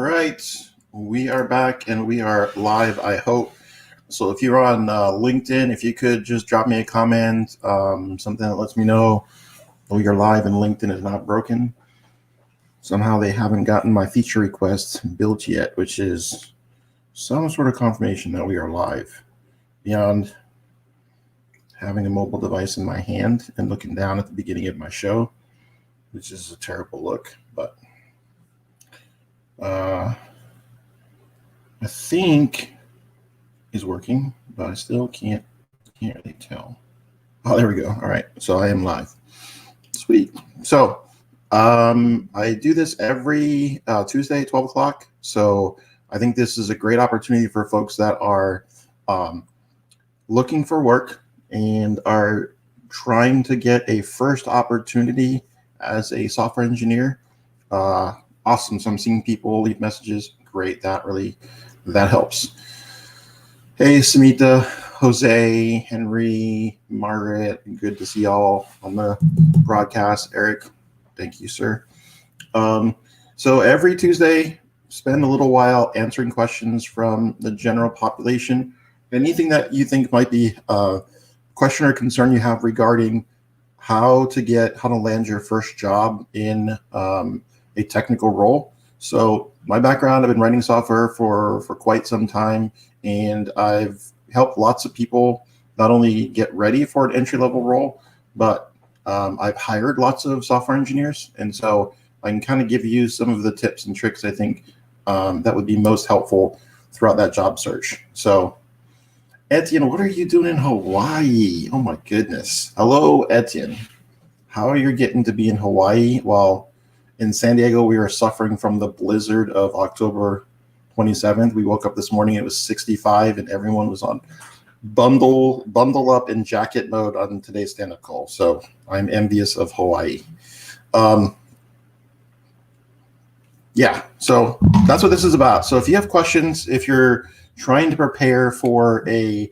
right, we are back and we are live, I hope. So if you're on LinkedIn, if you could just drop me a comment, something that lets me know we are live and LinkedIn is not broken. Somehow they haven't gotten my feature request built yet, which is some sort of confirmation that we are live beyond having a mobile device in my hand and looking down at the beginning of my show, which is a terrible look, but I think is working, but I still can't really tell. Oh, there we go. All right, so I am live. Sweet. So I do this every Tuesday, 12 o'clock. So I think this is a great opportunity for folks that are looking for work and are trying to get a first opportunity as a software engineer. Awesome. So I'm seeing people leave messages. Great. That helps. Hey, Samita, Jose, Henry, Margaret, good to see y'all on the broadcast. Eric, thank you, sir. So every Tuesday, spend a little while answering questions from the general population. Anything that you think might be a question or concern you have regarding how to land your first job in a technical role. So my background, I've been writing software for quite some time, and I've helped lots of people not only get ready for an entry-level role, but I've hired lots of software engineers. And so I can kind of give you some of the tips and tricks I think that would be most helpful throughout that job search. So Etienne, what are you doing in Hawaii? Oh my goodness. Hello, Etienne. How are you getting to be in Hawaii while in San Diego we were suffering from the blizzard of October 27th? We woke up this morning, it was 65 and everyone was on bundle up in jacket mode on today's stand-up call. So I'm envious of Hawaii. Yeah, so that's what this is about. So if you have questions, if you're trying to prepare for a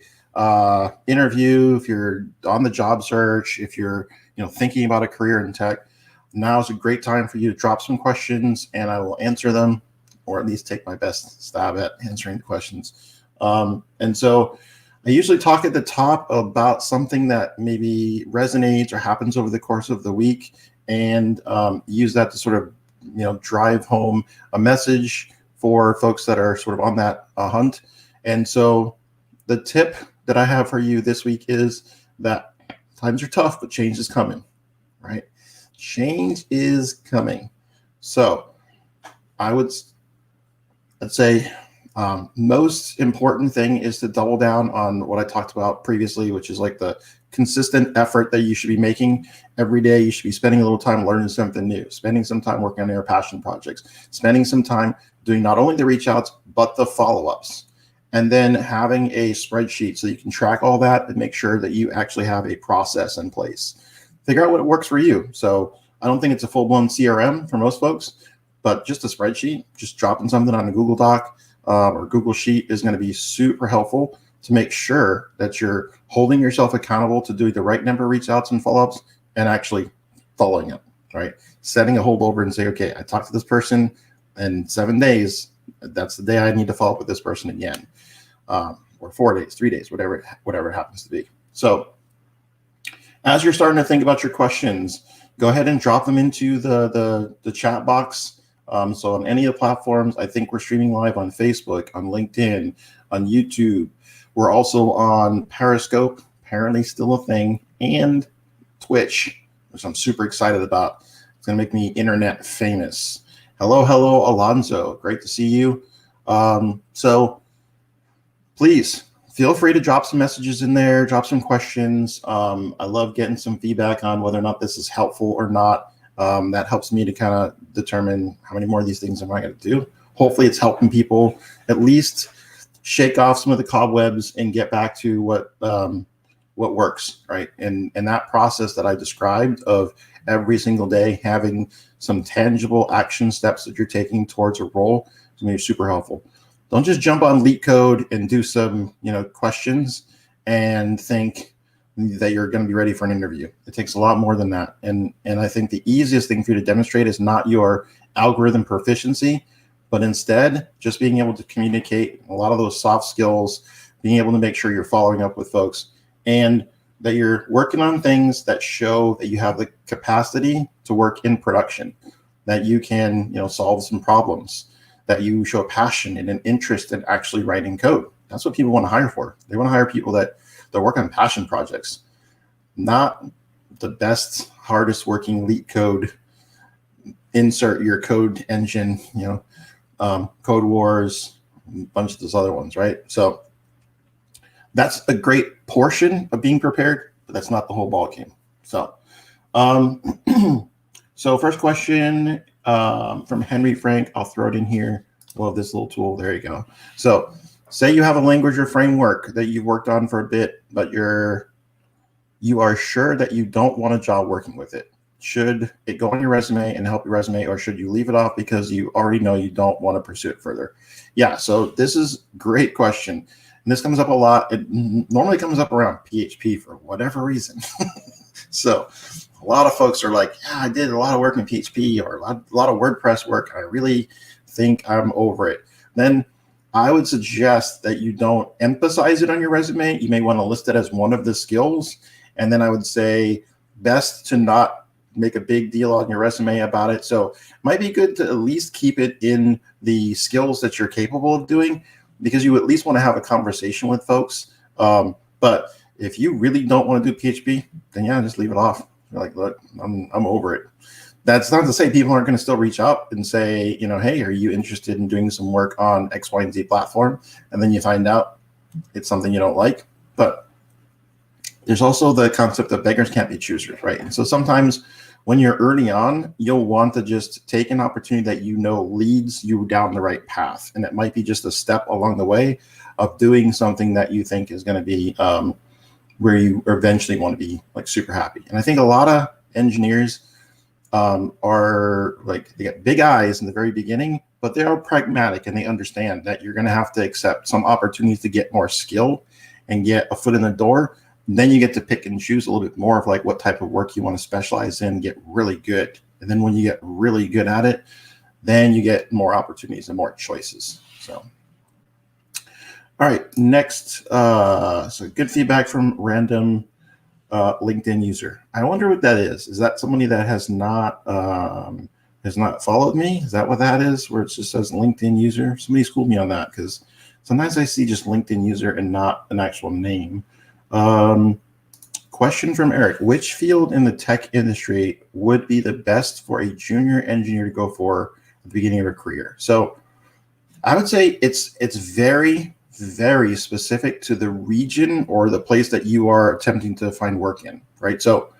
interview, if you're on the job search, if you're thinking about a career in tech, now is a great time for you to drop some questions and I will answer them, or at least take my best stab at answering the questions. And so I usually talk at the top about something that maybe resonates or happens over the course of the week, and use that to sort of drive home a message for folks that are sort of on that hunt. And so the tip that I have for you this week is that times are tough, but change is coming, right? Change is coming. So let's say most important thing is to double down on what I talked about previously, which is like the consistent effort that you should be making every day. You should be spending a little time learning something new, spending some time working on your passion projects, spending some time doing not only the reach outs, but the follow-ups, and then having a spreadsheet so you can track all that and make sure that you actually have a process in place. Figure out what works for you. So I don't think it's a full-blown CRM for most folks, but just a spreadsheet, just dropping something on a Google Doc or Google Sheet is going to be super helpful to make sure that you're holding yourself accountable to doing the right number of reach outs and follow-ups and actually following up, right? Setting a holdover and say, okay, I talked to this person in 7 days. That's the day I need to follow up with this person again, or 4 days, 3 days, whatever it happens to be. So as you're starting to think about your questions, go ahead and drop them into the chat box. So on any of the platforms, I think we're streaming live on Facebook, on LinkedIn, on YouTube. We're also on Periscope, apparently still a thing, and Twitch, which I'm super excited about. It's going to make me internet famous. Hello, Alonzo. Great to see you. So please feel free to drop some messages in there, drop some questions. I love getting some feedback on whether or not this is helpful or not. That helps me to kind of determine how many more of these things am I going to do. Hopefully it's helping people at least shake off some of the cobwebs and get back to what works, right? And that process that I described of every single day having some tangible action steps that you're taking towards a role is going to be super helpful. Don't just jump on LeetCode and do some questions and think that you're going to be ready for an interview. It takes a lot more than that. And I think the easiest thing for you to demonstrate is not your algorithm proficiency, but instead just being able to communicate, a lot of those soft skills, being able to make sure you're following up with folks, and that you're working on things that show that you have the capacity to work in production, that you can, solve some problems, that you show passion and an interest in actually writing code. That's what people want to hire for. They want to hire people that work on passion projects, not the best, hardest working leak code, insert your code engine, Code Wars, a bunch of those other ones, right? So that's a great portion of being prepared, but that's not the whole ball game. So, so first question from Henry Frank, I'll throw it in here. Love this little tool. There you go. So say you have a language or framework that you've worked on for a bit, but you are sure that you don't want a job working with it. Should it go on your resume and help your resume, or should you leave it off because you already know you don't want to pursue it further? Yeah, so this is a great question. And this comes up a lot. It normally comes up around PHP for whatever reason. So a lot of folks are like, yeah, I did a lot of work in PHP or a lot of WordPress work. I really think I'm over it. Then I would suggest that you don't emphasize it on your resume. You may want to list it as one of the skills. And then I would say best to not make a big deal on your resume about it. So it might be good to at least keep it in the skills that you're capable of doing, because you at least want to have a conversation with folks. But if you really don't want to do PHP, then yeah, just leave it off. You're like, look, I'm over it. That's not to say people aren't going to still reach out and say, hey, are you interested in doing some work on X, Y, and Z platform? And then you find out it's something you don't like. But there's also the concept of beggars can't be choosers, right? And so sometimes when you're early on, you'll want to just take an opportunity that leads you down the right path. And it might be just a step along the way of doing something that you think is going to be where you eventually want to be like super happy. And I think a lot of engineers are like, they get big eyes in the very beginning, but they are pragmatic and they understand that you're going to have to accept some opportunities to get more skill and get a foot in the door. Then you get to pick and choose a little bit more of like what type of work you want to specialize in, get really good. And then when you get really good at it, then you get more opportunities and more choices. So, all right, next, so good feedback from random LinkedIn user. I wonder what that is. Is that somebody that has not followed me? Is that what that is? Where it just says LinkedIn user? Somebody schooled me on that, because sometimes I see just LinkedIn user and not an actual name. Question from Eric: which field in the tech industry would be the best for a junior engineer to go for at the beginning of a career? So I would say it's very, very specific to the region or the place that you are attempting to find work in, right? So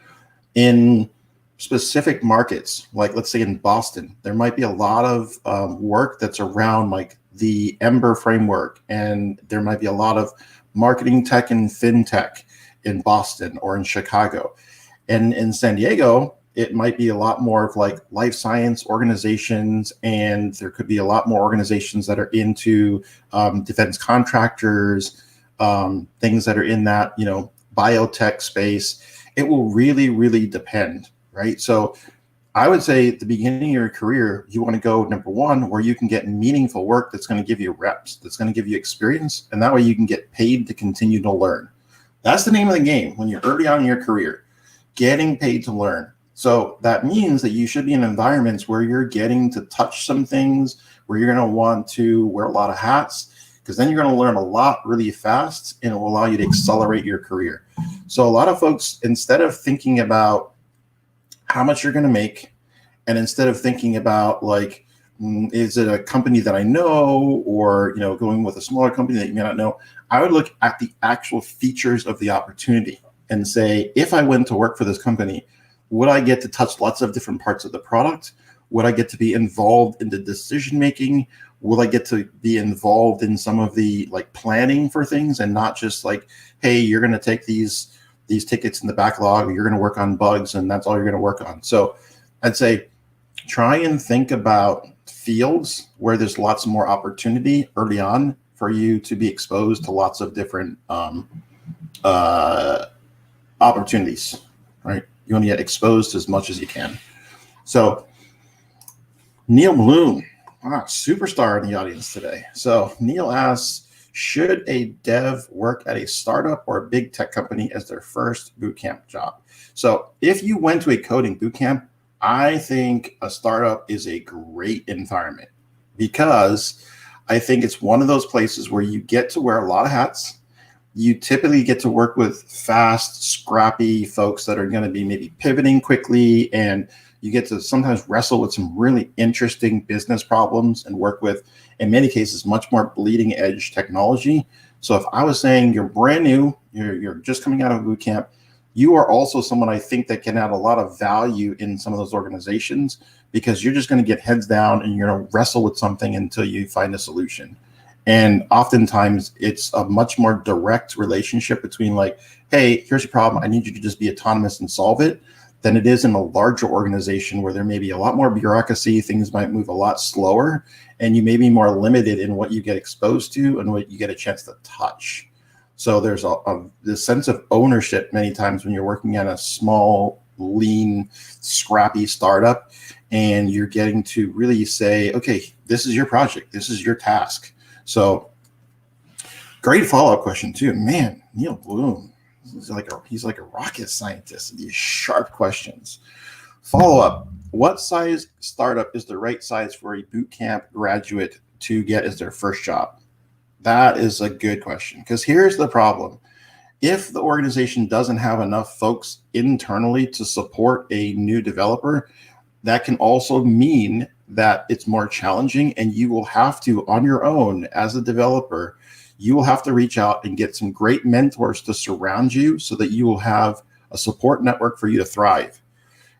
in specific markets, like let's say in Boston, there might be a lot of work that's around like the Ember framework, and there might be a lot of marketing tech and fintech in Boston or in Chicago. And in San Diego, it might be a lot more of like life science organizations, and there could be a lot more organizations that are into defense contractors, things that are in that, biotech space. It will really, really depend, right? So I would say at the beginning of your career, you want to go, number one, where you can get meaningful work that's going to give you reps, that's going to give you experience, and that way you can get paid to continue to learn. That's the name of the game when you're early on in your career, getting paid to learn. So that means that you should be in environments where you're getting to touch some things, where you're going to want to wear a lot of hats, because then you're going to learn a lot really fast, and it will allow you to accelerate your career. So a lot of folks, instead of thinking about how much you're going to make, and instead of thinking about like, is it a company that I know, or going with a smaller company that you may not know, I would look at the actual features of the opportunity and say, if I went to work for this company, would I get to touch lots of different parts of the product? Would I get to be involved in the decision making? Will I get to be involved in some of the like planning for things, and not just like, hey, you're going to take these tickets in the backlog, or you're going to work on bugs, and that's all you're going to work on. So I'd say try and think about fields where there's lots more opportunity early on for you to be exposed to lots of different opportunities, right? You want to get exposed as much as you can. So Neil Bloom, Superstar in the audience today. So Neil asks, should a dev work at a startup or a big tech company as their first bootcamp job? So if you went to a coding bootcamp, I think a startup is a great environment because I think it's one of those places where you get to wear a lot of hats. You typically get to work with fast, scrappy folks that are going to be maybe pivoting quickly, and you get to sometimes wrestle with some really interesting business problems and work with, in many cases, much more bleeding edge technology. So if I was saying you're brand new, you're just coming out of boot camp, you are also someone I think that can add a lot of value in some of those organizations because you're just going to get heads down and you're going to wrestle with something until you find a solution. And oftentimes it's a much more direct relationship between like, hey, here's your problem. I need you to just be autonomous and solve it, than it is in a larger organization where there may be a lot more bureaucracy, things might move a lot slower, and you may be more limited in what you get exposed to and what you get a chance to touch. So there's this sense of ownership many times when you're working at a small, lean, scrappy startup, and you're getting to really say, okay, this is your project, this is your task. So great follow-up question too. Man, Neil Bloom. He's like a rocket scientist. These sharp questions. Follow up. What size startup is the right size for a boot camp graduate to get as their first job? That is a good question because here's the problem. If the organization doesn't have enough folks internally to support a new developer, that can also mean that it's more challenging and you will have to, on your own as a developer, you will have to reach out and get some great mentors to surround you so that you will have a support network for you to thrive.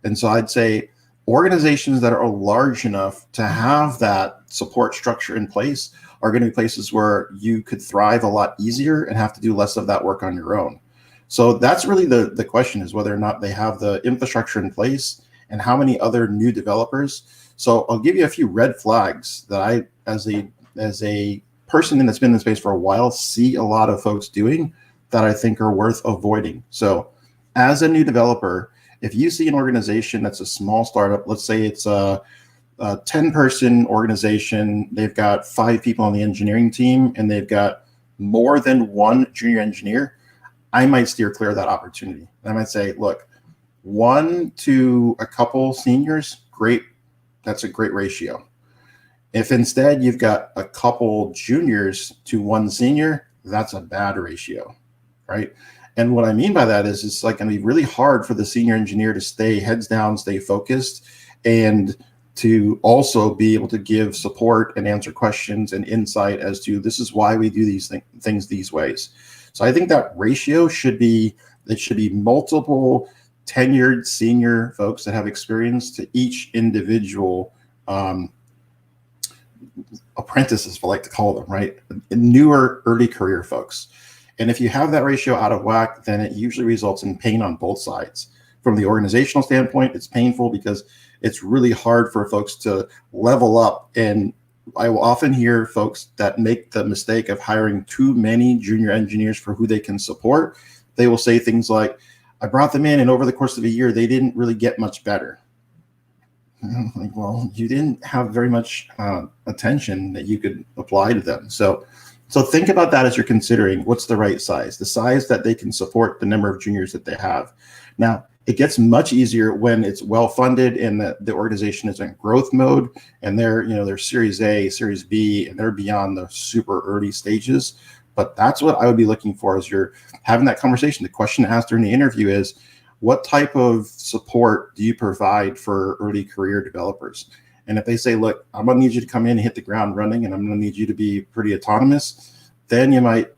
And so I'd say organizations that are large enough to have that support structure in place are going to be places where you could thrive a lot easier and have to do less of that work on your own. So that's really the question, is whether or not they have the infrastructure in place and how many other new developers. So I'll give you a few red flags that I, as a person that's been in the space for a while, see a lot of folks doing that I think are worth avoiding. So as a new developer, if you see an organization that's a small startup, let's say it's a 10-person organization, they've got 5 people on the engineering team, and they've got more than one junior engineer, I might steer clear of that opportunity. I might say, look, 1 to a couple seniors, great. That's a great ratio. If instead you've got a couple juniors to 1 senior, that's a bad ratio, right? And what I mean by that is it's like going to be really hard for the senior engineer to stay heads down, stay focused, and to also be able to give support and answer questions and insight as to this is why we do these things these ways. So I think that ratio should be multiple tenured senior folks that have experience to each individual apprentices, if I like to call them, right? Newer early career folks. And if you have that ratio out of whack, then it usually results in pain on both sides. From the organizational standpoint, it's painful because it's really hard for folks to level up. And I will often hear folks that make the mistake of hiring too many junior engineers for who they can support. They will say things like, I brought them in and over the course of a year, they didn't really get much better. Like, well, you didn't have very much attention that you could apply to them. So think about that as you're considering what's the right size, the size that they can support the number of juniors that they have. Now, it gets much easier when it's well-funded and the organization is in growth mode and they're Series A, Series B, and they're beyond the super early stages. But that's what I would be looking for as you're having that conversation. The question asked during the interview is, what type of support do you provide for early career developers? And if they say, look, I'm going to need you to come in and hit the ground running, and I'm going to need you to be pretty autonomous, then you might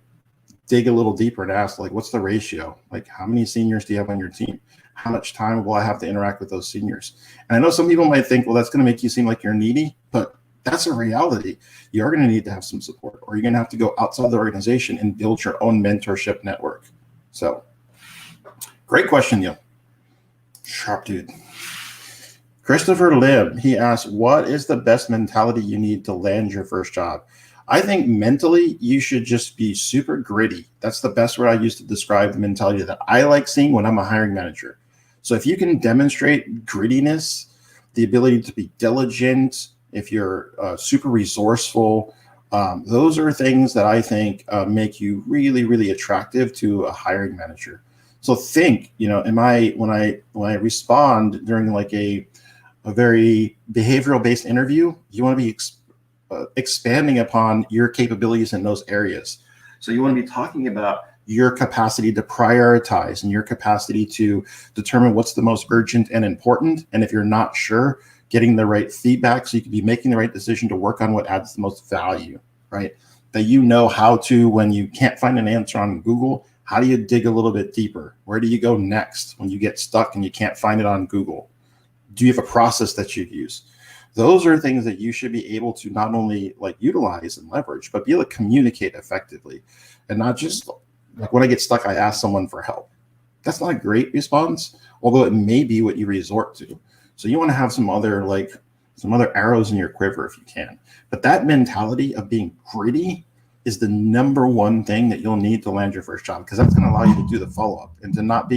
dig a little deeper and ask, like, what's the ratio? Like, how many seniors do you have on your team? How much time will I have to interact with those seniors? And I know some people might think, well, that's going to make you seem like you're needy, but that's a reality. You're going to need to have some support, or you're going to have to go outside the organization and build your own mentorship network. So great question, Neil. Sharp dude. Christopher Lim, he asks, what is the best mentality you need to land your first job? I think mentally, you should just be super gritty. That's the best word I use to describe the mentality that I like seeing when I'm a hiring manager. So if you can demonstrate grittiness, the ability to be diligent, if you're super resourceful, those are things that I think make you really, really attractive to a hiring manager. So think, when I respond during like a very behavioral based interview, you want to be expanding upon your capabilities in those areas. So you want to be talking about your capacity to prioritize and your capacity to determine what's the most urgent and important. And if you're not sure, getting the right feedback so you can be making the right decision to work on what adds the most value, right? That how to, when you can't find an answer on Google, how do you dig a little bit deeper? Where do you go next when you get stuck and you can't find it on Google? Do you have a process that you use? Those are things that you should be able to not only like utilize and leverage, but be able to communicate effectively. And not just like when I get stuck, I ask someone for help. That's not a great response, although it may be what you resort to. So you want to have some other arrows in your quiver if you can. But that mentality of being gritty is the number one thing that you'll need to land your first job, because that's going to allow you to do the follow-up and to not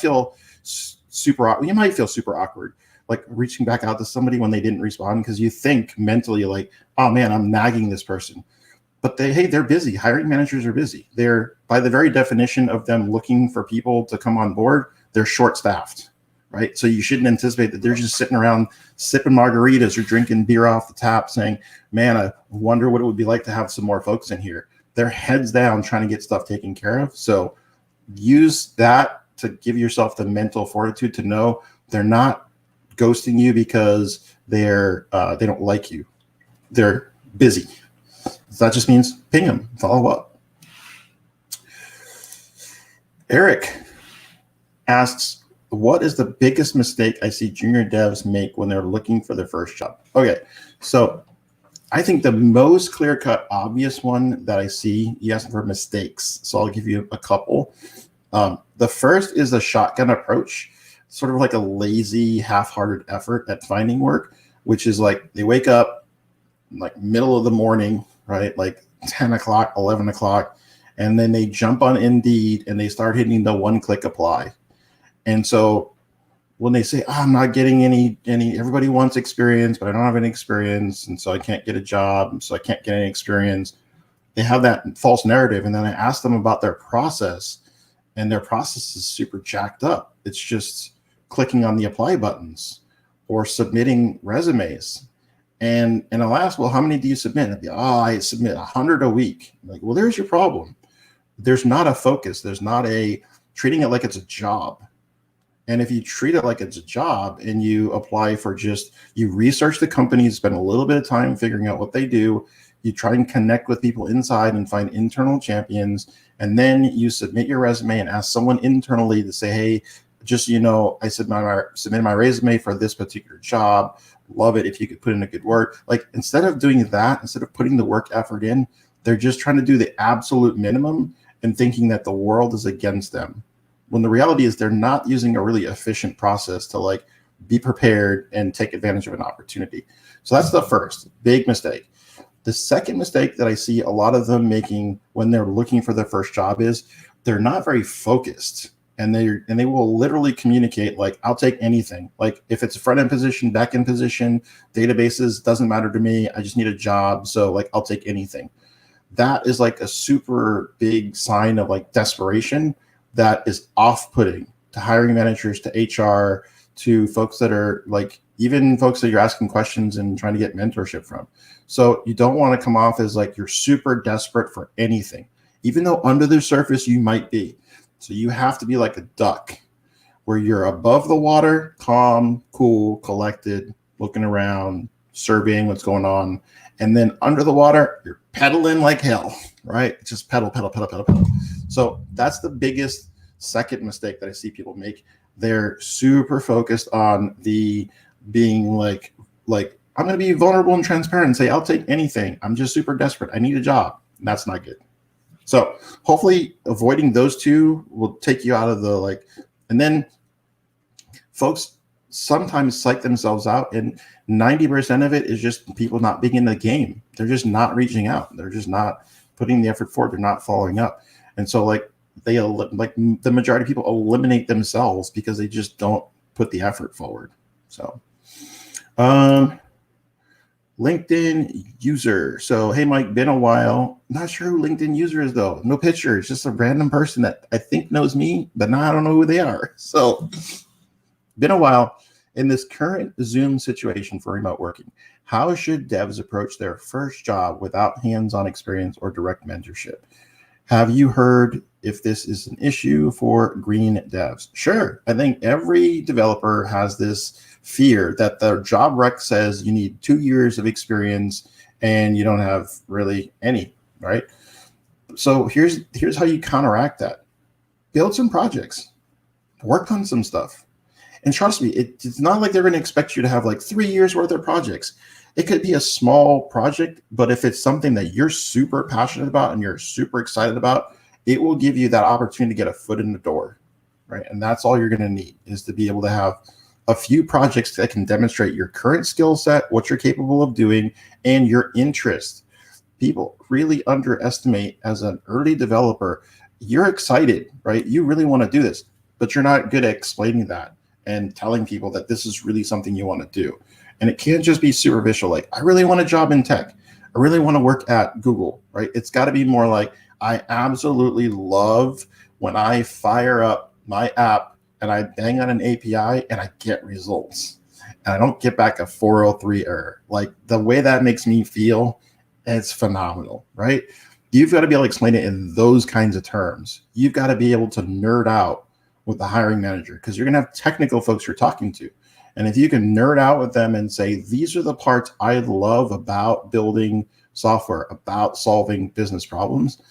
feel super. You might feel super awkward, like reaching back out to somebody when they didn't respond, because you think mentally like, oh man, I'm nagging this person. But they're busy. Hiring managers are busy. They're, by the very definition of them looking for people to come on board, they're short-staffed. Right. So you shouldn't anticipate that they're just sitting around sipping margaritas or drinking beer off the tap saying, man, I wonder what it would be like to have some more folks in here. They're heads down trying to get stuff taken care of. So use that to give yourself the mental fortitude to know they're not ghosting you because they don't like you. They're busy. So that just means ping them, follow up. Eric asks, what is the biggest mistake I see junior devs make when they're looking for their first job? Okay, so I think the most clear-cut, obvious one that I see, you asked for mistakes, so I'll give you a couple. The first is the shotgun approach, sort of like a lazy, half-hearted effort at finding work, which is like they wake up like middle of the morning, right, like 10 o'clock, 11 o'clock, and then they jump on Indeed and they start hitting the one-click apply. And so when they say, I'm not getting any, everybody wants experience, but I don't have any experience. And so I can't get a job. So I can't get any experience. They have that false narrative. And then I ask them about their process, and their process is super jacked up. It's just clicking on the apply buttons or submitting resumes. And I'll ask, well, how many do you submit? I'll be, I submit 100 a week. I'm like, well, there's your problem. There's not a focus. There's not treating it like it's a job. And if you treat it like it's a job and you apply for you research the company, spend a little bit of time figuring out what they do, you try and connect with people inside and find internal champions, and then you submit your resume and ask someone internally to say, hey, just so you know, I submitted my resume for this particular job. Love it if you could put in a good word. Like, instead of doing that, instead of putting the work effort in, they're just trying to do the absolute minimum and thinking that the world is against them. When the reality is they're not using a really efficient process to like be prepared and take advantage of an opportunity. So that's the first big mistake. The second mistake that I see a lot of them making when they're looking for their first job is they're not very focused, and they will literally communicate like, I'll take anything. Like, if it's a front end position, back end position, databases, doesn't matter to me. I just need a job. So like, I'll take anything. That is like a super big sign of like desperation that is off-putting to hiring managers, to HR, to folks that are like, even folks that you're asking questions and trying to get mentorship from. So you don't want to come off as like you're super desperate for anything, even though under the surface you might be. So you have to be like a duck, where you're above the water, calm, cool, collected, looking around, surveying what's going on. And then under the water, you're pedaling like hell, right? Just pedal, pedal, pedal, pedal, pedal. So that's the biggest second mistake that I see people make. They're super focused on the being like I'm going to be vulnerable and transparent and say, I'll take anything. I'm just super desperate. I need a job. And that's not good. So hopefully avoiding those two will take you out of the and then folks sometimes psych themselves out, and 90% of it is just people not being in the game. They're just not reaching out. They're just not putting the effort forward. They're not following up. And so the majority of people eliminate themselves because they just don't put the effort forward. So LinkedIn user. So, hey, Mike, been a while. Not sure who LinkedIn user is, though. No picture. It's just a random person that I think knows me, but now I don't know who they are. So, been a while. In this current Zoom situation for remote working, how should devs approach their first job without hands-on experience or direct mentorship? Have you heard if this is an issue for green devs? Sure. I think every developer has this fear that their job rec says you need 2 years of experience and you don't have really any, right? So here's how you counteract that. Build some projects, work on some stuff. And trust me, it's not like they're going to expect you to have like 3 years worth of projects. It could be a small project, but if it's something that you're super passionate about and you're super excited about, it will give you that opportunity to get a foot in the door, right? And that's all you're going to need, is to be able to have a few projects that can demonstrate your current skill set, what you're capable of doing, and your interest. People really underestimate, as an early developer, you're excited, right? You really want to do this, but you're not good at explaining that and telling people that this is really something you want to do. And it can't just be superficial, like, I really want a job in tech. I really want to work at Google, right? It's got to be more like, I absolutely love when I fire up my app and I bang on an API and I get results. And I don't get back a 403 error. Like, the way that makes me feel, it's phenomenal, right? You've got to be able to explain it in those kinds of terms. You've got to be able to nerd out with the hiring manager, because you're going to have technical folks you're talking to. And if you can nerd out with them and say, these are the parts I love about building software, about solving business problems,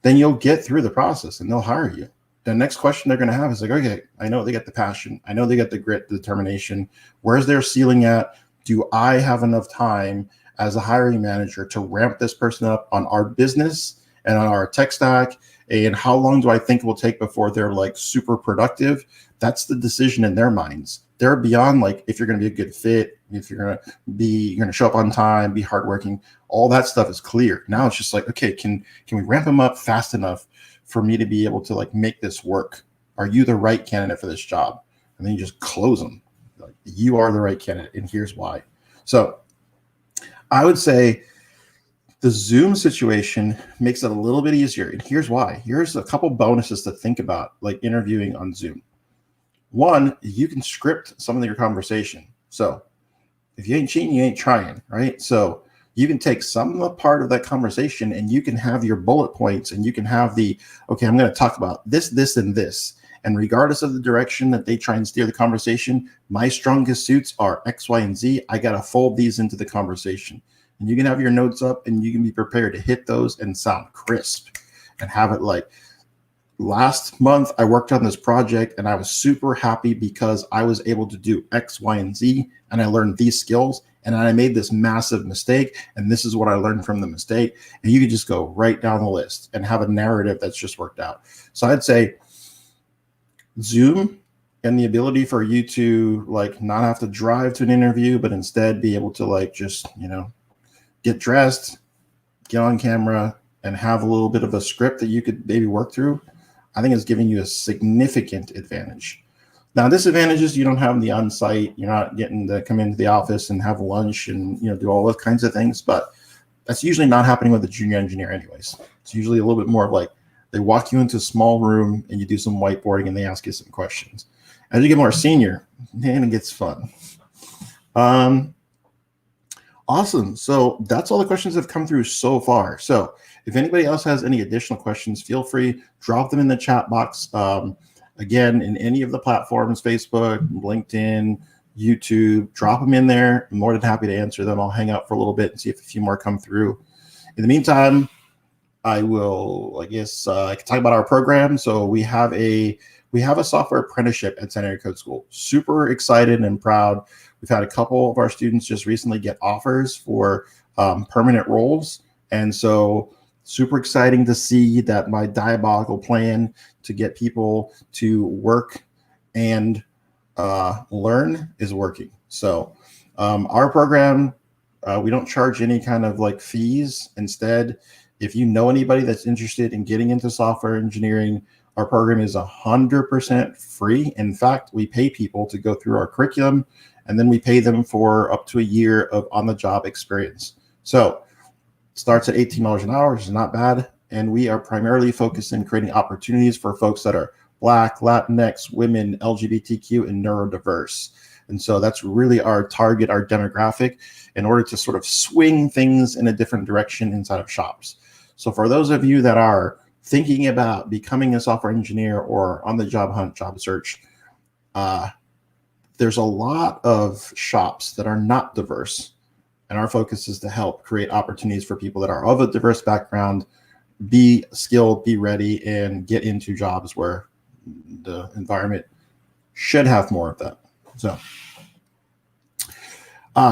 then you'll get through the process and they'll hire you. The next question they're going to have is like, okay, I know they get the passion. I know they get the grit, the determination. Where's their ceiling at? Do I have enough time as a hiring manager to ramp this person up on our business and on our tech stack? And how long do I think it will take before they're like super productive? That's the decision in their minds. They're beyond like, if you're going to be a good fit, if you're going to show up on time, be hardworking, all that stuff is clear. Now it's just like, okay, can we ramp them up fast enough for me to be able to like make this work? Are you the right candidate for this job? And then you just close them. Like, you are the right candidate, and here's why. So I would say the Zoom situation makes it a little bit easier, and here's why. Here's a couple bonuses to think about, like interviewing on Zoom. One, you can script some of your conversation. So if you ain't cheating, you ain't trying, right? So you can take some of the part of that conversation and you can have your bullet points, and you can have the, okay, I'm going to talk about this, this, and this. And regardless of the direction that they try and steer the conversation, my strongest suits are X, Y, and Z. I got to fold these into the conversation. And you can have your notes up and you can be prepared to hit those and sound crisp and have it like, last month I worked on this project and I was super happy because I was able to do X, Y, and Z, and I learned these skills, and I made this massive mistake, and this is what I learned from the mistake. And you could just go right down the list and have a narrative that's just worked out. So I'd say Zoom and the ability for you to like not have to drive to an interview, but instead be able to like just, get dressed, get on camera, and have a little bit of a script that you could maybe work through, I think is giving you a significant advantage. Now, disadvantage is you don't have the on-site, you're not getting to come into the office and have lunch and do all those kinds of things, but that's usually not happening with a junior engineer anyways. It's usually a little bit more of like they walk you into a small room and you do some whiteboarding and they ask you some questions. As you get more senior, then it gets fun. Awesome. So that's all the questions that have come through so far. So if anybody else has any additional questions, feel free, drop them in the chat box. Again, in any of the platforms, Facebook, LinkedIn, YouTube, drop them in there. I'm more than happy to answer them. I'll hang out for a little bit and see if a few more come through. In the meantime, I can talk about our program. So we have a software apprenticeship at San Diego Code School. Super excited and proud. We've had a couple of our students just recently get offers for permanent roles. And so super exciting to see that my diabolical plan to get people to work and learn is working. So our program, we don't charge any kind of like fees. Instead, if you know anybody that's interested in getting into software engineering, our program is 100% free. In fact, we pay people to go through our curriculum And then we pay them for up to a year of on-the-job experience. So it starts at $18 an hour, which is not bad. And we are primarily focused in creating opportunities for folks that are Black, Latinx, women, LGBTQ, and neurodiverse. And so that's really our target, our demographic, in order to sort of swing things in a different direction inside of shops. So for those of you that are thinking about becoming a software engineer or on the job hunt, job search, there's a lot of shops that are not diverse. And our focus is to help create opportunities for people that are of a diverse background, be skilled, be ready, and get into jobs where the environment should have more of that. So,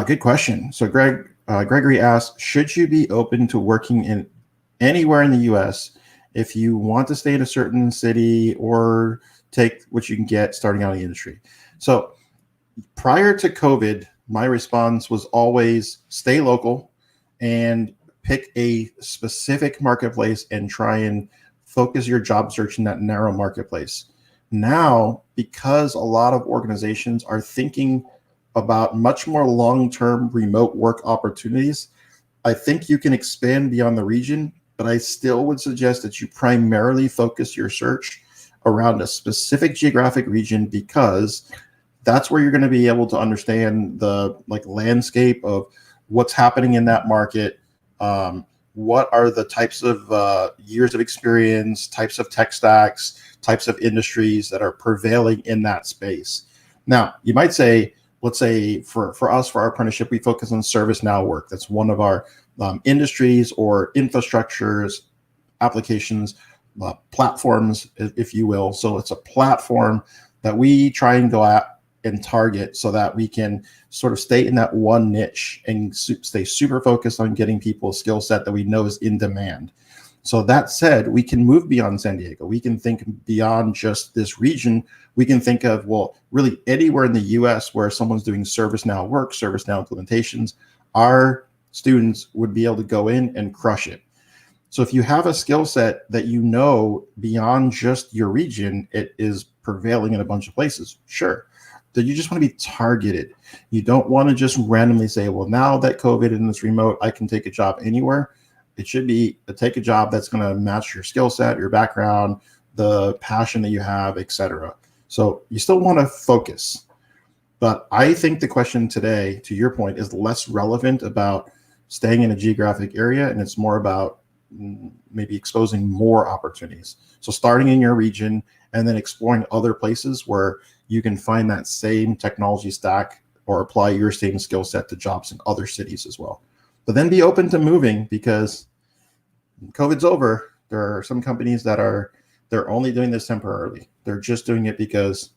good question. So Gregory asked, should you be open to working in anywhere in the US if you want to stay in a certain city or take what you can get starting out in the industry? So prior to COVID, my response was always stay local and pick a specific marketplace and try and focus your job search in that narrow marketplace. Now, because a lot of organizations are thinking about much more long-term remote work opportunities, I think you can expand beyond the region, but I still would suggest that you primarily focus your search around a specific geographic region, because that's where you're going to be able to understand the landscape of what's happening in that market. What are the types of years of experience, types of tech stacks, types of industries that are prevailing in that space. Now, you might say, let's say for us, for our apprenticeship, we focus on ServiceNow work. That's one of our industries or infrastructures, applications, platforms, if you will. So it's a platform that we try and go at and target so that we can sort of stay in that one niche and stay super focused on getting people a skill set that we know is in demand. So that said, we can move beyond San Diego. We can think beyond just this region. We can think of, well, really anywhere in the US where someone's doing ServiceNow work, ServiceNow implementations, our students would be able to go in and crush it. So if you have a skill set that you know beyond just your region, it is prevailing in a bunch of places, sure. Then you just want to be targeted. You don't want to just randomly say, well, now that COVID and it's remote, I can take a job anywhere. It should be take a job that's going to match your skill set, your background, the passion that you have, etc. So you still want to focus. But I think the question today, to your point, is less relevant about staying in a geographic area, and it's more about maybe exposing more opportunities. So starting in your region and then exploring other places where you can find that same technology stack or apply your same skill set to jobs in other cities as well. But then be open to moving, because COVID's over. There are some companies that they're only doing this temporarily. They're just doing it because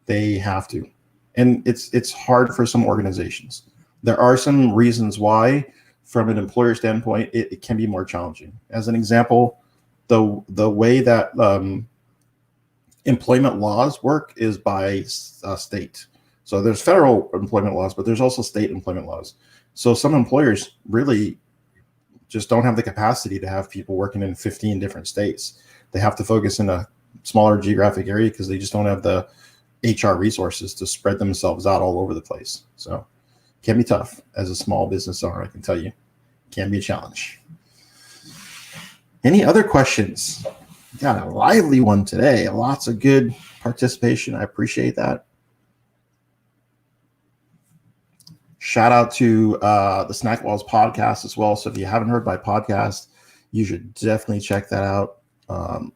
they have to. And it's hard for some organizations. There are some reasons why, from an employer standpoint, it can be more challenging. As an example, the way that employment laws work is by state. So there's federal employment laws, but there's also state employment laws. So some employers really just don't have the capacity to have people working in 15 different states. They have to focus in a smaller geographic area because they just don't have the HR resources to spread themselves out all over the place. So it can be tough as a small business owner, I can tell you. It can be a challenge. Any other questions? Got a lively one today. Lots of good participation. I appreciate that. Shout out to the Snackwalls podcast as well. So if you haven't heard my podcast, you should definitely check that out.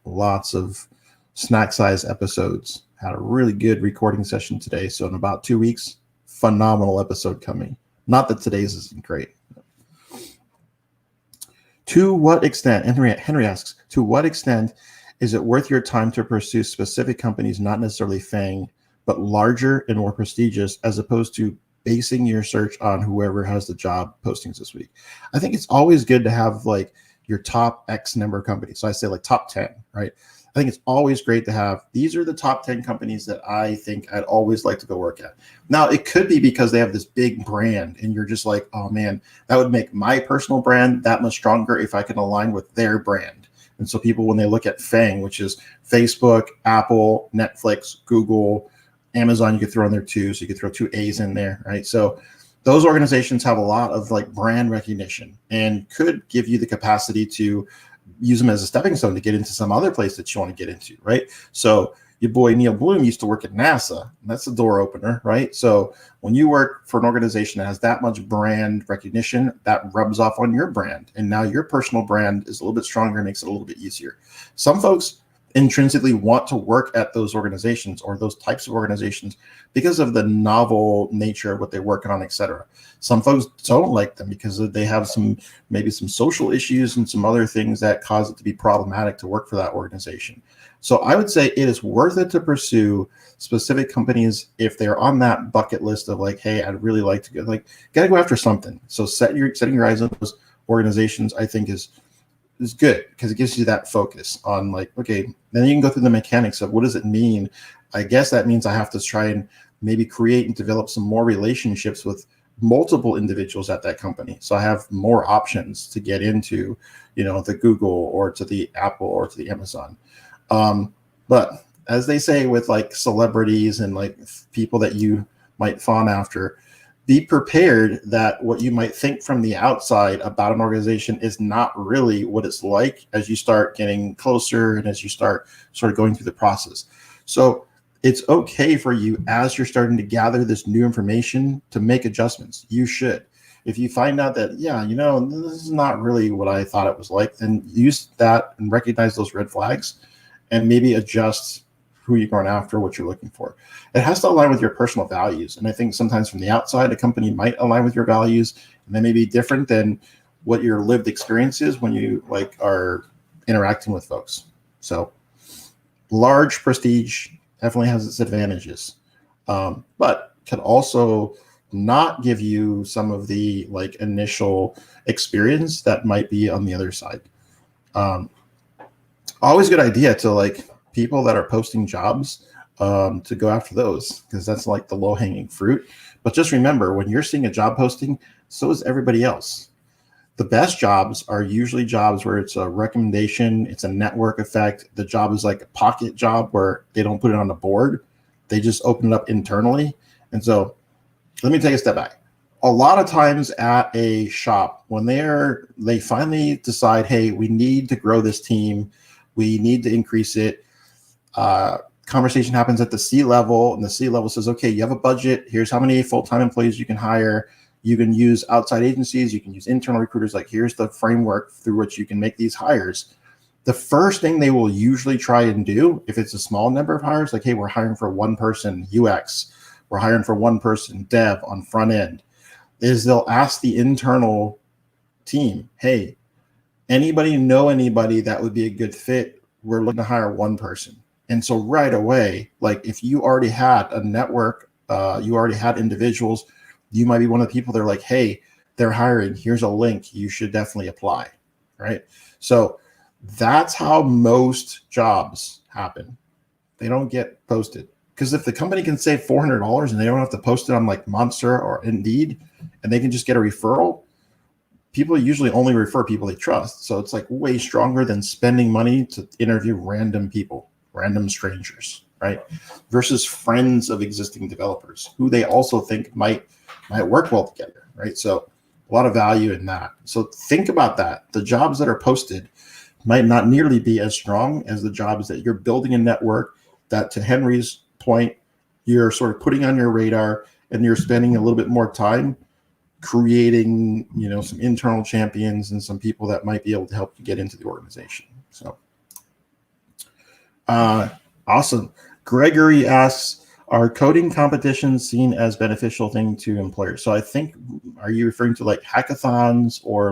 Lots of snack size episodes. Had a really good recording session today. So in about 2 weeks, phenomenal episode coming. Not that today's isn't great. To what extent, Henry asks, to what extent is it worth your time to pursue specific companies, not necessarily FANG, but larger and more prestigious, as opposed to basing your search on whoever has the job postings this week? I think it's always good to have like your top X number of companies. So I say like top 10, right? I think it's always great to have, these are the top 10 companies that I think I'd always like to go work at. Now, it could be because they have this big brand and you're just like, oh man, that would make my personal brand that much stronger if I can align with their brand. And so people, when they look at FANG, which is Facebook, Apple, Netflix, Google, Amazon, you could throw in there too. So you could throw two A's in there, right? So those organizations have a lot of like brand recognition and could give you the capacity to use them as a stepping stone to get into some other place that you want to get into, right? So your boy Neil Bloom used to work at NASA. That's a door opener, right? So when you work for an organization that has that much brand recognition, that rubs off on your brand. And now your personal brand is a little bit stronger and makes it a little bit easier. Some folks intrinsically want to work at those organizations or those types of organizations because of the novel nature of what they're working on, et cetera. Some folks don't like them because they have maybe some social issues and some other things that cause it to be problematic to work for that organization. So I would say it is worth it to pursue specific companies if they're on that bucket list of like, hey, I'd really like to gotta go after something. So setting your eyes on those organizations, I think is good because it gives you that focus on like, okay, then you can go through the mechanics of what does it mean? I guess that means I have to try and maybe create and develop some more relationships with multiple individuals at that company. So I have more options to get into, the Google or to the Apple or to the Amazon. But as they say with like celebrities and like people that you might fawn after, be prepared that what you might think from the outside about an organization is not really what it's like as you start getting closer and as you start sort of going through the process. So it's okay for you as you're starting to gather this new information to make adjustments. You should. If you find out that, this is not really what I thought it was like, then use that and recognize those red flags and maybe adjust who you're going after, what you're looking for. It has to align with your personal values. And I think sometimes from the outside, a company might align with your values and they may be different than what your lived experience is when you are interacting with folks. So large prestige definitely has its advantages, but can also not give you some of the initial experience that might be on the other side. Always a good idea to people that are posting jobs to go after those because that's like the low-hanging fruit. But just remember, when you're seeing a job posting, so is everybody else. The best jobs are usually jobs where it's a recommendation, it's a network effect. The job is like a pocket job where they don't put it on the board. They just open it up internally. And so let me take a step back. A lot of times at a shop, when they finally decide, hey, we need to grow this team, we need to increase it, conversation happens at the C level, and the C level says, okay, you have a budget. Here's how many full-time employees you can hire. You can use outside agencies. You can use internal recruiters. Here's the framework through which you can make these hires. The first thing they will usually try and do, if it's a small number of hires, hey, we're hiring for one person UX, we're hiring for one person dev on front end, is they'll ask the internal team, hey, anybody know anybody that would be a good fit? We're looking to hire one person. And so right away, if you already had a network, you already had individuals, you might be one of the people that are like, hey, they're hiring. Here's a link. You should definitely apply, right? So that's how most jobs happen. They don't get posted. Because if the company can save $400 and they don't have to post it on Monster or Indeed, and they can just get a referral, people usually only refer people they trust. So it's way stronger than spending money to interview random people, random strangers, right? Versus friends of existing developers who they also think might work well together, right? So a lot of value in that. So think about that. The jobs that are posted might not nearly be as strong as the jobs that you're building a network that, to Henry's point, you're sort of putting on your radar and you're spending a little bit more time creating, some internal champions and some people that might be able to help you get into the organization. So awesome. Gregory asks, are coding competitions seen as beneficial thing to employers? So I think, are you referring to hackathons or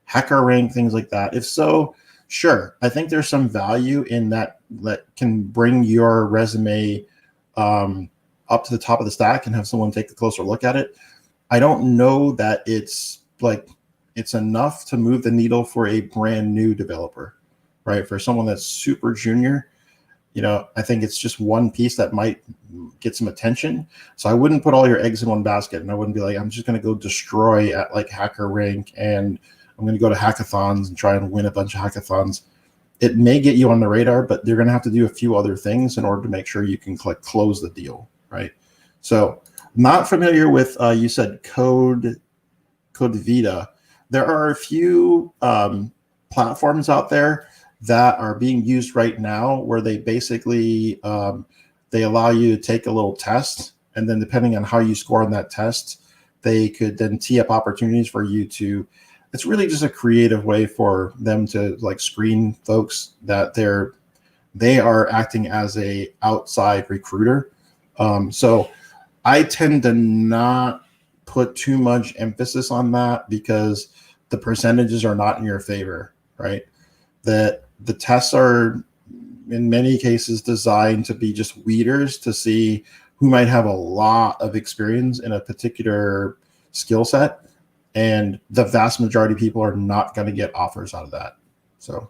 hacker rank, things like that? If so, sure. I think there's some value in that can bring your resume up to the top of the stack and have someone take a closer look at it. I don't know that it's enough to move the needle for a brand new developer, right? For someone that's super junior, I think it's just one piece that might get some attention. So I wouldn't put all your eggs in one basket, and I wouldn't be I'm just going to go destroy at Hacker Rank, and I'm going to go to hackathons and try and win a bunch of hackathons. it may get you on the radar, but they're going to have to do a few other things in order to make sure you can close the deal, right? So not familiar with, you said Codevita. There are a few platforms out there that are being used right now where they basically, they allow you to take a little test, and then depending on how you score on that test, they could then tee up opportunities for you to, it's really just a creative way for them to like screen folks that they are acting as a outside recruiter. So I tend to not put too much emphasis on that because the percentages are not in your favor, right? That the tests are in many cases designed to be just weeders to see who might have a lot of experience in a particular skill set. And the vast majority of people are not going to get offers out of that. So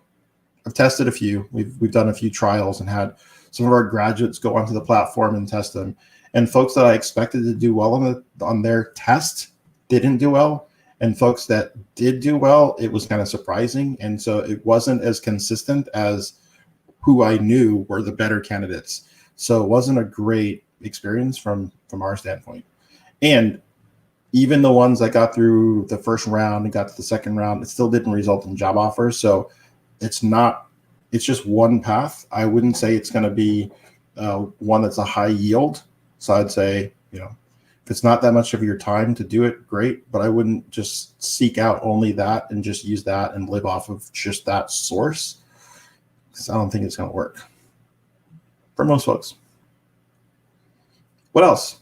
I've tested a few. We've done a few trials and had some of our graduates go onto the platform and test them. And folks that I expected to do well on their test didn't do well. And folks that did do well, it was kind of surprising. And so it wasn't as consistent as who I knew were the better candidates. So it wasn't a great experience from our standpoint. And even the ones that got through the first round and got to the second round, it still didn't result in job offers. So it's just one path. I wouldn't say it's going to be one that's a high yield. So I'd say, if it's not that much of your time to do it, great. But I wouldn't just seek out only that and just use that and live off of just that source, because I don't think it's going to work for most folks. What else?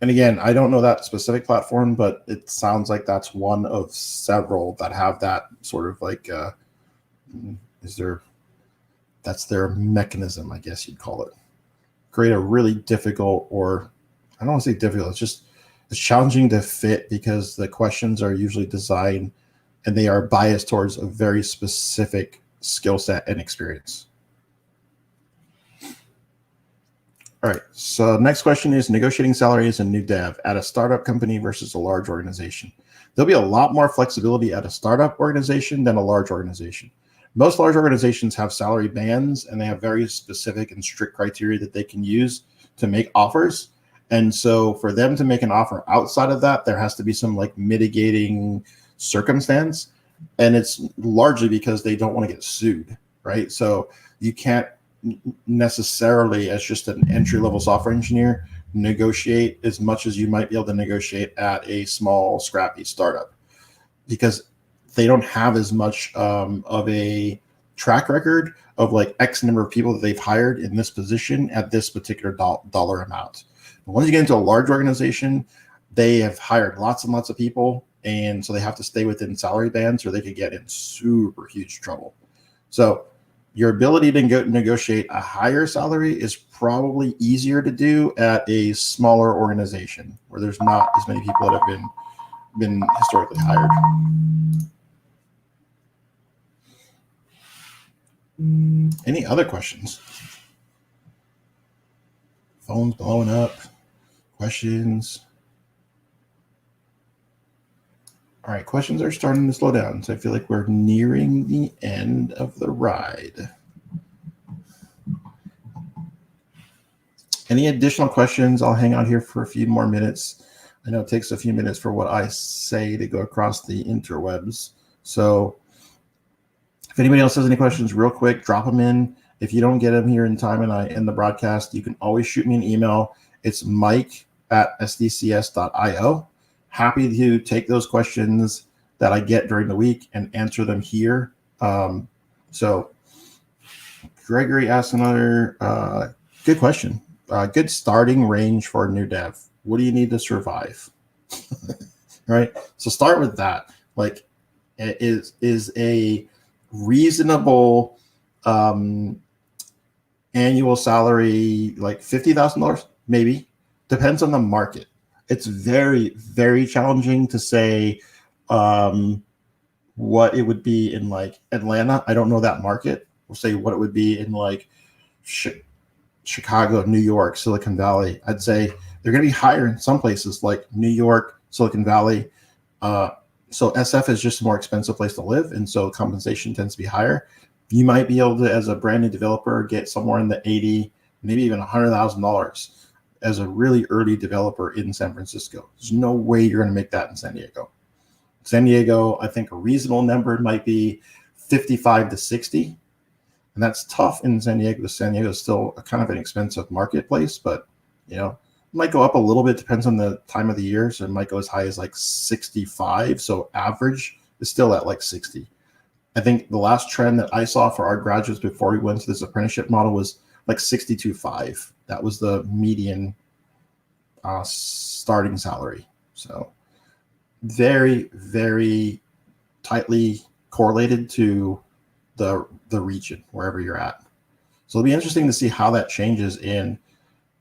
And again, I don't know that specific platform, but it sounds like that's one of several that have that sort of like, that's their mechanism, I guess you'd call it. Create a really difficult, or I don't want to say difficult, it's challenging to fit because the questions are usually designed and they are biased towards a very specific skill set and experience. All right, so next question is negotiating salary as a new dev at a startup company versus a large organization. There'll be a lot more flexibility at a startup organization than a large organization. Most large organizations have salary bands and they have very specific and strict criteria that they can use to make offers. And so for them to make an offer outside of that, there has to be some like mitigating circumstance. And it's largely because they don't want to get sued, right? So you can't necessarily, as just an entry-level software engineer, negotiate as much as you might be able to negotiate at a small, scrappy startup, because they don't have as much of a track record of like X number of people that they've hired in this position at this particular dollar amount. But once you get into a large organization, they have hired lots and lots of people, and so they have to stay within salary bands or they could get in super huge trouble. So your ability to negotiate a higher salary is probably easier to do at a smaller organization where there's not as many people that have been historically hired. Any other questions? Phone's blowing up. Questions? All right, questions are starting to slow down, so I feel like we're nearing the end of the ride. Any additional questions? I'll hang out here for a few more minutes. I know it takes a few minutes for what I say to go across the interwebs. So if anybody else has any questions, real quick, drop them in. If you don't get them here in time and I end the broadcast, you can always shoot me an email. It's mike@sdcs.io. Happy to take those questions that I get during the week and answer them here. So Gregory asked another good question. Good starting range for a new dev. What do you need to survive? Right. So start with that. Like, is a reasonable annual salary like $50,000? Maybe. Depends on the market. It's very, very challenging to say what it would be in like Atlanta. I don't know that market. We'll say what it would be in like Chicago, New York, Silicon Valley. I'd say they're going to be higher in some places like New York, Silicon Valley, So SF is just a more expensive place to live, and so compensation tends to be higher. You might be able to, as a brand new developer, get somewhere in the 80, maybe even $100,000 as a really early developer in San Francisco. There's no way you're going to make that in San Diego. San Diego, I think a reasonable number might be 55 to 60. And that's tough in San Diego because San Diego is still a kind of an expensive marketplace, but it might go up a little bit, depends on the time of the year. So it might go as high as like 65. So average is still at like 60. I think the last trend that I saw for our graduates before we went to this apprenticeship model was like 62.5. That was the median starting salary. So very, very tightly correlated to the region, wherever you're at. So it'll be interesting to see how that changes in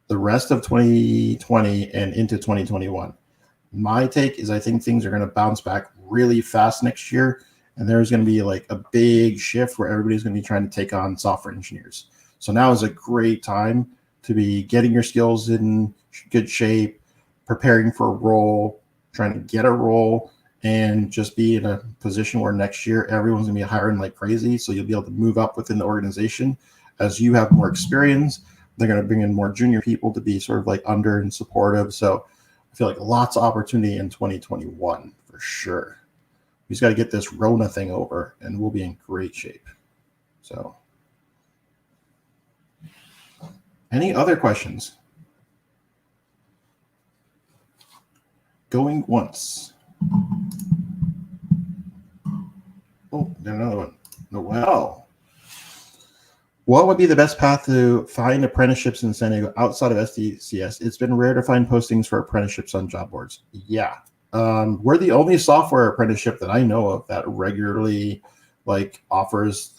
the rest of 2020 and into 2021. My take is I think things are going to bounce back really fast next year. And there's going to be like a big shift where everybody's going to be trying to take on software engineers. So now is a great time to be getting your skills in good shape, preparing for a role, trying to get a role, and just be in a position where next year everyone's going to be hiring like crazy. So you'll be able to move up within the organization as you have more experience. They're going to bring in more junior people to be sort of like under and supportive. So I feel like lots of opportunity in 2021 for sure. We just got to get this Rona thing over and we'll be in great shape. So any other questions? Going once. Oh, another one. Well, what would be the best path to find apprenticeships in San Diego outside of SDCS? It's been rare to find postings for apprenticeships on job boards. Yeah. We're the only software apprenticeship that I know of that regularly offers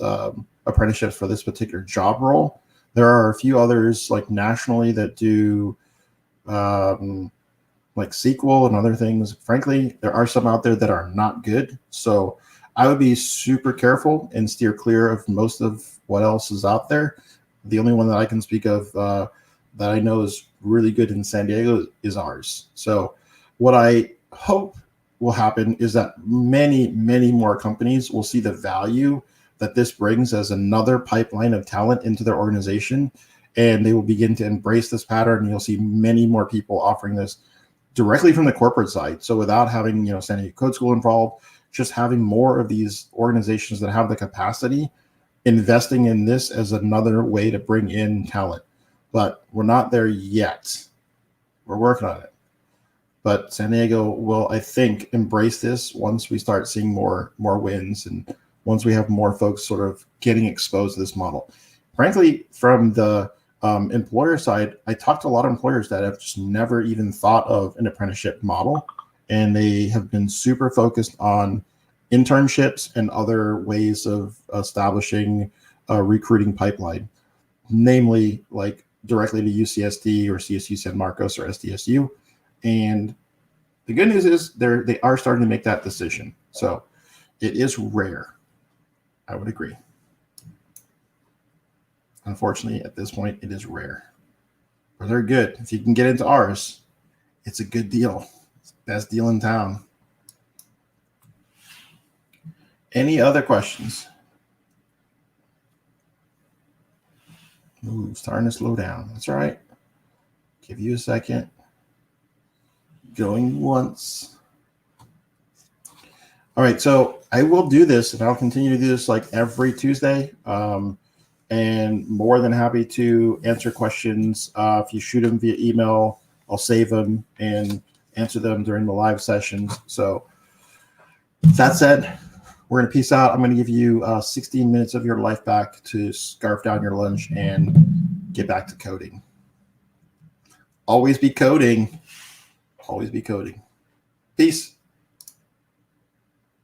apprenticeships for this particular job role. There are a few others nationally that do SQL and other things. Frankly, there are some out there that are not good. So I would be super careful and steer clear of most of what else is out there. The only one that I can speak of that I know is really good in San Diego is ours. So what I hope will happen is that many, many more companies will see the value that this brings as another pipeline of talent into their organization, and they will begin to embrace this pattern. You'll see many more people offering this directly from the corporate side. So without having San Diego Code School involved, just having more of these organizations that have the capacity investing in this as another way to bring in talent. But we're not there yet. We're working on it. But San Diego will, I think, embrace this once we start seeing more wins and once we have more folks sort of getting exposed to this model. Frankly, from the employer side, I talked to a lot of employers that have just never even thought of an apprenticeship model, and they have been super focused on internships and other ways of establishing a recruiting pipeline, namely directly to UCSD or CSU San Marcos or SDSU. And the good news is they are starting to make that decision. So it is rare. I would agree. Unfortunately, at this point, it is rare. But they're good. If you can get into ours, it's a good deal. It's the best deal in town. Any other questions? Ooh, starting to slow down. That's all right. Give you a second. Going once. All right, so I will do this, and I'll continue to do this every Tuesday. And more than happy to answer questions. If you shoot them via email, I'll save them and answer them during the live sessions. So that said, we're going to peace out. I'm going to give you 16 minutes of your life back to scarf down your lunch and get back to coding. Always be coding. Always be coding. Peace.